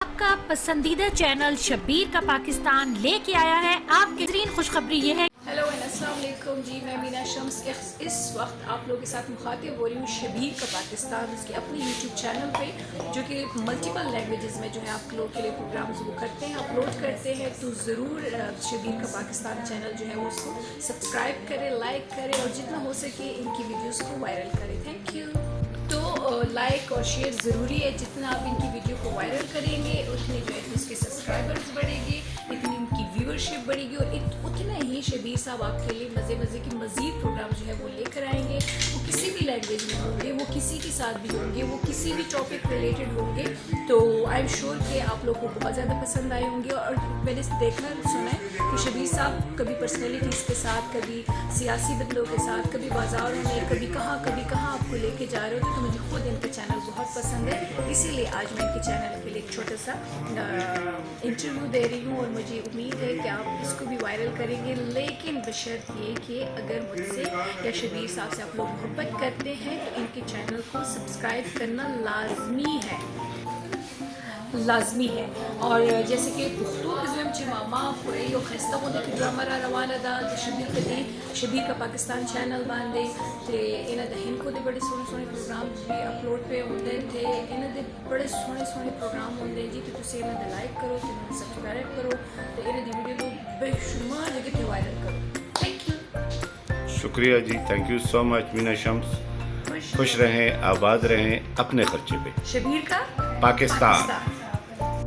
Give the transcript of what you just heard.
आपका पसंदीदा चैनल शब्बीर का पाकिस्तान लेके आया है आपके बेहतरीन खुशखबरी ये है। हेलो अस्सलाम वालेकुम जी, मैं मीना शम्स इस वक्त आप लोगों के साथ मुखातिब हो रही हूँ शब्बीर का पाकिस्तान उसके अपने यूट्यूब चैनल पे, जो कि मल्टीपल लैंग्वेजेस में जो है आप लोगों के लिए प्रोग्राम्स वो करते हैं, अपलोड करते हैं। तो ज़रूर शब्बीर का पाकिस्तान चैनल जो है वो उसको सब्सक्राइब करें, लाइक करें और जितना हो सके इनकी वीडियोज़ को वायरल करें। Thank you. तो लाइक और शेयर ज़रूरी है, जितना आप इनकी वीडियो को वायरल करेंगे उतने जो है उसके सब्सक्राइबर्स बढ़ेंगे, इतनी उनकी व्यूअरशिप बढ़ेगी और उतना ही शब्बीर साहब आपके लिए मज़े मज़े की मज़ीद प्रोग्राम जो है वो लेकर आएंगे। वो किसी भी लैंग्वेज में होंगे, वो किसी के साथ भी होंगे, वो किसी भी टॉपिक रिलेटेड होंगे। तो आई एम श्योर कि आप लोगों को बहुत ज़्यादा पसंद आए होंगे। और मैंने देखा सुना है कि शब्बीर साहब कभी पर्सनैलिटीज़ के साथ, कभी सियासी बंदों के साथ, कभी बाज़ारों में, कभी कहाँ आपको लेके जा रहे हो। तो मुझे खुद इनका चैनल बहुत पसंद है, इसीलिए आज मैं इनके चैनल के लिए एक छोटा सा इंटरव्यू दे रही हूँ। और मुझे उम्मीद है कि आप इसको भी वायरल करेंगे, लेकिन बशर्त ये कि अगर मुझसे या शब्बीर साहब से आप लोग मोहब्बत करते हैं तो इनके चैनल को सब्सक्राइब करना लाजमी है। और जैसे कि पुख्तू ज़म मामा खुरई और खस्ता होने के ड्रामा रवाना दा शब्बीर का पाकिस्तान चैनल बांधे थे। इन्हों दिन को बड़े सोहने प्रोग्राम भी अपलोड पे होते थे, इन्हों दे बड़े सोहने प्रोग्राम होंगे जी। तो तुम इन्हों लाइक करो, तो इन्होंने सब्सक्राइब करो, तो इन्हों की वीडियो को बेशुमार जगह वायरल करो। थैंक यू, शुक्रिया जी, thank you so much Meena Shams. खुश रहें, आबाद रहें, अपने खर्चे पे। शब्बीर का पाकिस्तान।